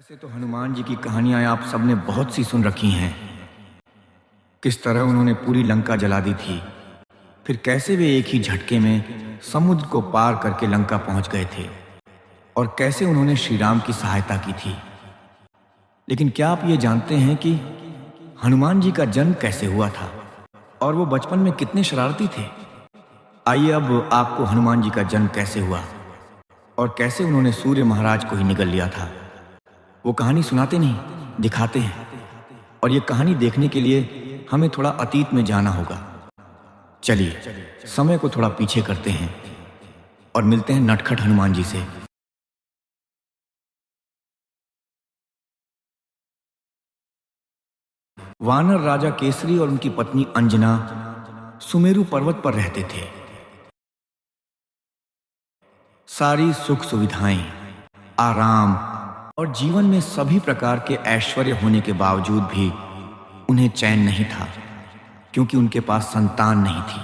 वैसे तो हनुमान जी की कहानियां आप सबने बहुत सी सुन रखी हैं। किस तरह उन्होंने पूरी लंका जला दी थी, फिर कैसे वे एक ही झटके में समुद्र को पार करके लंका पहुंच गए थे, और कैसे उन्होंने श्री राम की सहायता की थी। लेकिन क्या आप ये जानते हैं कि हनुमान जी का जन्म कैसे हुआ था और वो बचपन में कितने शरारती थे? आइए अब आपको हनुमान जी का जन्म कैसे हुआ और कैसे उन्होंने सूर्य महाराज को ही निगल लिया था वो कहानी सुनाते नहीं, दिखाते हैं। और ये कहानी देखने के लिए हमें थोड़ा अतीत में जाना होगा। चलिए समय को थोड़ा पीछे करते हैं और मिलते हैं नटखट हनुमान जी से। वानर राजा केसरी और उनकी पत्नी अंजना सुमेरु पर्वत पर रहते थे। सारी सुख सुविधाएं, आराम और जीवन में सभी प्रकार के ऐश्वर्य होने के बावजूद भी उन्हें चैन नहीं था, क्योंकि उनके पास संतान नहीं थी।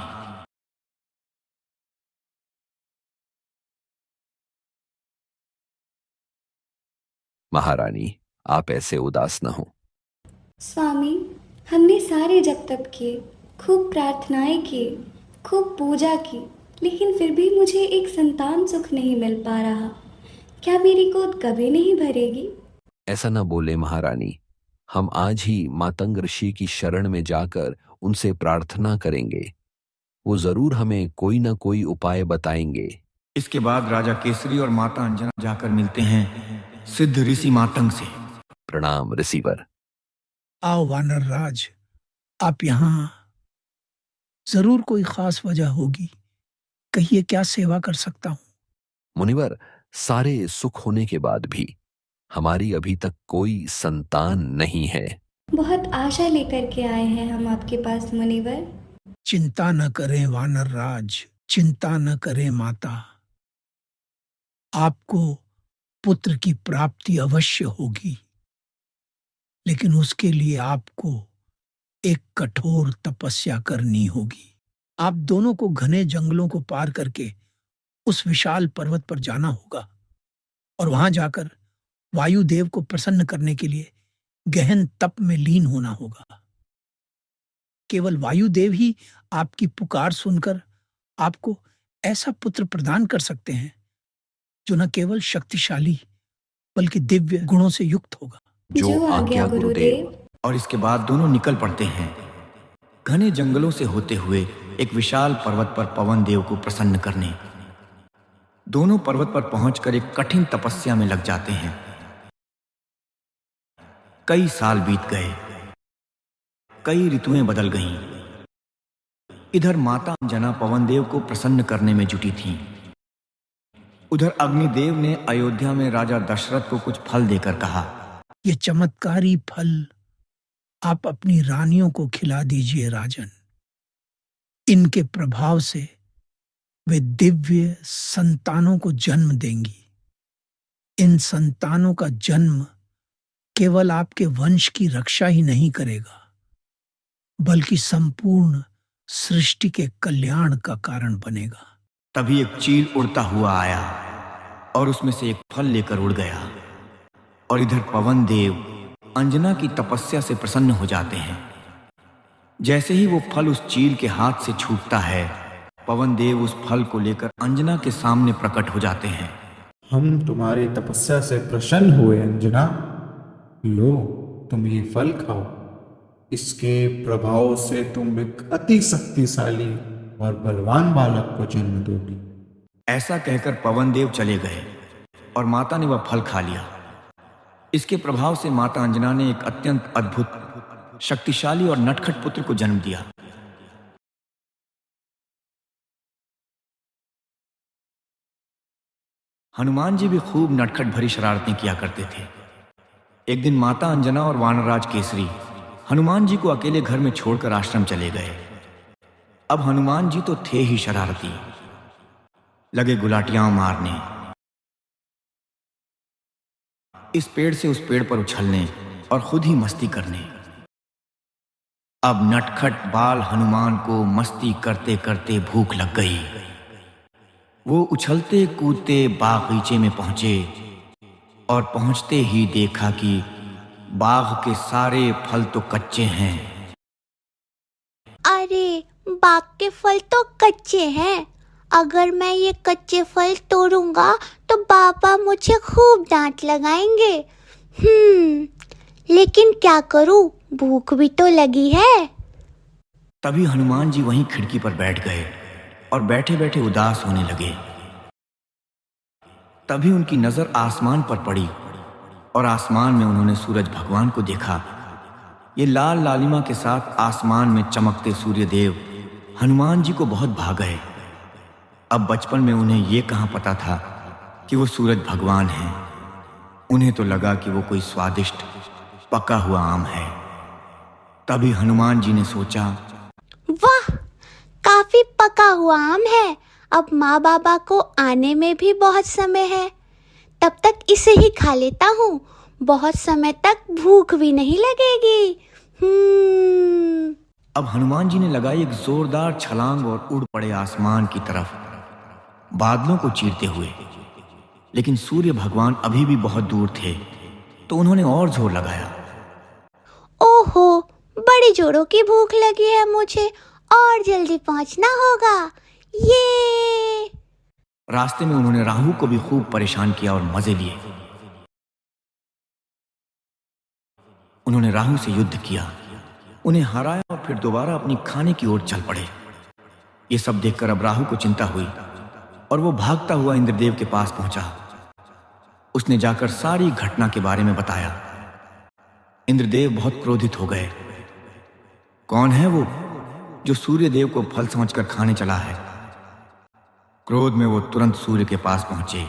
महारानी, आप ऐसे उदास न हो। स्वामी, हमने सारे जप तप किए, खूब प्रार्थनाएं की, खूब पूजा की, लेकिन फिर भी मुझे एक संतान सुख नहीं मिल पा रहा। क्या मेरी गोद कभी नहीं भरेगी? ऐसा न बोले महारानी। हम आज ही मातंग ऋषि की शरण में जाकर उनसे प्रार्थना करेंगे। वो जरूर हमें कोई न कोई उपाय बताएंगे। इसके बाद राजा केसरी और माता अंजना जाकर मिलते हैं सिद्ध ऋषि मातंग से। प्रणाम ऋषिवर। आओ वानर राज, आप यहाँ जरूर कोई खास वजह होगी। कहिए, क्या सेवा कर सकता हूँ? मुनिवर, सारे सुख होने के बाद भी हमारी अभी तक कोई संतान नहीं है। बहुत आशा लेकर के आए हैं हम आपके पास मुनिवर। चिंता न करें वानर राज, चिंता न करें माता। आपको पुत्र की प्राप्ति अवश्य होगी, लेकिन उसके लिए आपको एक कठोर तपस्या करनी होगी। आप दोनों को घने जंगलों को पार करके उस विशाल पर्वत पर जाना होगा और वहां जाकर वायुदेव को प्रसन्न करने के लिए गहन तप में लीन होना होगा। केवल वायुदेव ही आपकी पुकार सुनकर आपको ऐसा पुत्र प्रदान कर सकते हैं जो न केवल शक्तिशाली बल्कि दिव्य गुणों से युक्त होगा। जो आज्ञा गुरुदेव। और इसके बाद दोनों निकल पड़ते हैं घने जंगलों से होते हुए एक विशाल पर्वत पर पवन देव को प्रसन्न करने। दोनों पर्वत पर पहुंचकर एक कठिन तपस्या में लग जाते हैं। कई साल बीत गए, कई ऋतुएं बदल गईं। इधर माता अंजना पवन देव को प्रसन्न करने में जुटी थीं। उधर अग्निदेव ने अयोध्या में राजा दशरथ को कुछ फल देकर कहा, ये चमत्कारी फल आप अपनी रानियों को खिला दीजिए राजन। इनके प्रभाव से वे दिव्य संतानों को जन्म देंगी। इन संतानों का जन्म केवल आपके वंश की रक्षा ही नहीं करेगा, बल्कि संपूर्ण सृष्टि के कल्याण का कारण बनेगा। तभी एक चील उड़ता हुआ आया और उसमें से एक फल लेकर उड़ गया। और इधर पवन देव अंजना की तपस्या से प्रसन्न हो जाते हैं। जैसे ही वो फल उस चील के हाथ से छूटता है, पवन देव उस फल को लेकर अंजना के सामने प्रकट हो जाते हैं। हम तुम्हारी तपस्या से प्रसन्न हुए अंजना। लो, तुम ये फल खाओ। इसके प्रभाव से तुम एक अति शक्तिशाली और बलवान बालक को जन्म दोगी। ऐसा कहकर पवन देव चले गए और माता ने वह फल खा लिया। इसके प्रभाव से माता अंजना ने एक अत्यंत अद्भुत, शक्तिशाली और नटखट पुत्र को जन्म दिया। हनुमान जी भी खूब नटखट भरी शरारतें किया करते थे। एक दिन माता अंजना और वानरराज केसरी हनुमान जी को अकेले घर में छोड़कर आश्रम चले गए। अब हनुमान जी तो थे ही शरारती, लगे गुलाटियां मारने, इस पेड़ से उस पेड़ पर उछलने और खुद ही मस्ती करने। अब नटखट बाल हनुमान को मस्ती करते करते भूख लग गई। वो उछलते कूदते बागीचे में पहुंचे और पहुंचते ही देखा कि बाग के सारे फल तो कच्चे हैं। अरे, बाग के फल तो कच्चे हैं। अगर मैं ये कच्चे फल तोड़ूंगा तो पापा मुझे खूब डांट लगाएंगे। लेकिन क्या करूं, भूख भी तो लगी है। तभी हनुमान जी वहीं खिड़की पर बैठ गए और बैठे बैठे उदास होने लगे। तभी उनकी नजर आसमान पर पड़ी और आसमान में उन्होंने सूरज भगवान को देखा। ये लाल लालिमा के साथ आसमान में चमकते सूर्यदेव हनुमान जी को बहुत भा गए। अब बचपन में उन्हें ये कहाँ पता था कि वो सूरज भगवान हैं। उन्हें तो लगा कि वो कोई स्वादिष्ट पका हुआ आम है। तभी हनुमान जी ने सोचा, वाह, काफी पका हुआ आम है। अब माँ बाबा को आने में भी बहुत समय है, तब तक इसे ही खा लेता हूँ। बहुत समय तक भूख भी नहीं लगेगी। अब हनुमान जी ने लगाई एक जोरदार छलांग और उड़ पड़े आसमान की तरफ, बादलों को चीरते हुए। लेकिन सूर्य भगवान अभी भी बहुत दूर थे, तो उन्होंने और जोर लगाया। ओहो, बड़ी जोरों की भूख लगी है मुझे, और जल्दी पहुंचना होगा। ये रास्ते में उन्होंने राहु को भी खूब परेशान किया और मजे लिए। उन्होंने राहु से युद्ध किया, उन्हें हराया और फिर दोबारा अपनी खाने की ओर चल पड़े। ये सब देखकर अब राहु को चिंता हुई और वो भागता हुआ इंद्रदेव के पास पहुंचा। उसने जाकर सारी घटना के बारे में बताया। इंद्रदेव बहुत क्रोधित हो गए। कौन है वो जो सूर्यदेव को फल समझकर खाने चला है? क्रोध में वो तुरंत सूर्य के पास पहुंचे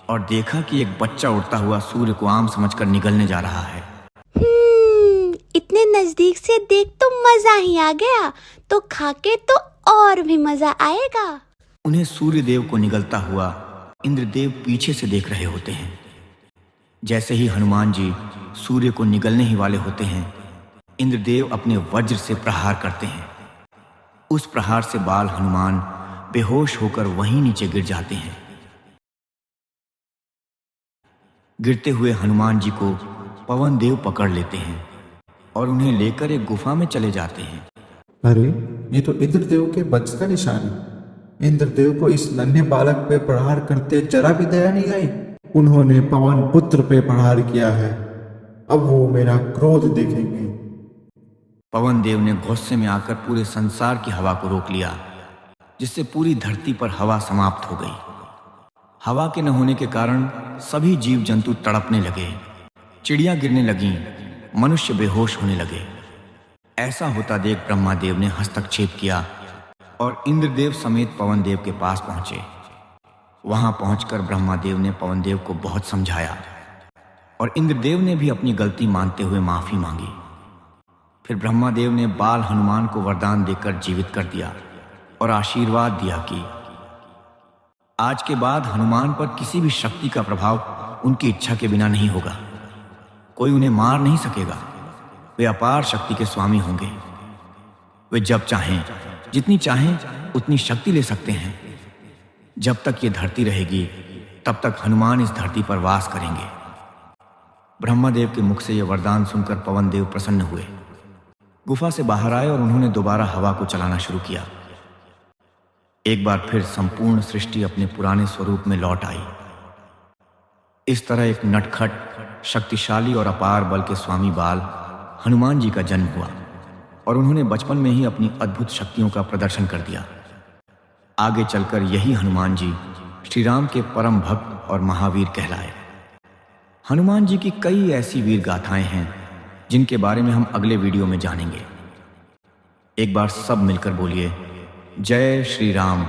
और देखा कि एक बच्चा उड़ता हुआ सूर्य को आम समझकर निगलने जा रहा है। इतने नजदीक से देख तो मजा ही आ गया, तो खाके तो और भी मजा आएगा। उन्हें सूर्यदेव को निगलता हुआ इंद्रदेव पीछे से देख रहे होते हैं। जैसे ही हनुमान जी सूर्य को निगलने ही वाले होते हैं, इंद्रदेव अपने वज्र से प्रहार करते हैं। उस प्रहार से बाल हनुमान बेहोश होकर वहीं नीचे गिर जाते हैं। गिरते हुए हनुमान जी को पवन देव पकड़ लेते हैं और उन्हें लेकर एक गुफा में चले जाते हैं। अरे, ये तो इंद्रदेव के वज्र का निशान है। इंद्रदेव को इस नन्हे बालक पे प्रहार करते जरा भी दया नहीं आई। उन्होंने पवन पुत्र पे प्रहार किया है, अब वो मेरा क्रोध देखेंगे। पवन देव ने गुस्से में आकर पूरे संसार की हवा को रोक लिया, जिससे पूरी धरती पर हवा समाप्त हो गई। हवा के न होने के कारण सभी जीव जंतु तड़पने लगे, चिड़ियां गिरने लगीं, मनुष्य बेहोश होने लगे। ऐसा होता देख ब्रह्मादेव ने हस्तक्षेप किया और इंद्रदेव समेत पवन देव के पास पहुंचे। वहां पहुंचकर ब्रह्मादेव ने पवन देव को बहुत समझाया और इंद्रदेव ने भी अपनी गलती मानते हुए माफी मांगी। फिर ब्रह्मादेव ने बाल हनुमान को वरदान देकर जीवित कर दिया और आशीर्वाद दिया कि आज के बाद हनुमान पर किसी भी शक्ति का प्रभाव उनकी इच्छा के बिना नहीं होगा। कोई उन्हें मार नहीं सकेगा। वे अपार शक्ति के स्वामी होंगे। वे जब चाहें, जितनी चाहें उतनी शक्ति ले सकते हैं। जब तक ये धरती रहेगी, तब तक हनुमान इस धरती पर वास करेंगे। ब्रह्मदेव के मुख से यह वरदान सुनकर पवन देव प्रसन्न हुए। गुफा से बाहर आए और उन्होंने दोबारा हवा को चलाना शुरू किया। एक बार फिर संपूर्ण सृष्टि अपने पुराने स्वरूप में लौट आई। इस तरह एक नटखट, शक्तिशाली और अपार बल के स्वामी बाल हनुमान जी का जन्म हुआ और उन्होंने बचपन में ही अपनी अद्भुत शक्तियों का प्रदर्शन कर दिया। आगे चलकर यही हनुमान जी श्री राम के परम भक्त और महावीर कहलाए। हनुमान जी की कई ऐसी वीर गाथाएं हैं जिनके बारे में हम अगले वीडियो में जानेंगे। एक बार सब मिलकर बोलिए, जय श्री राम।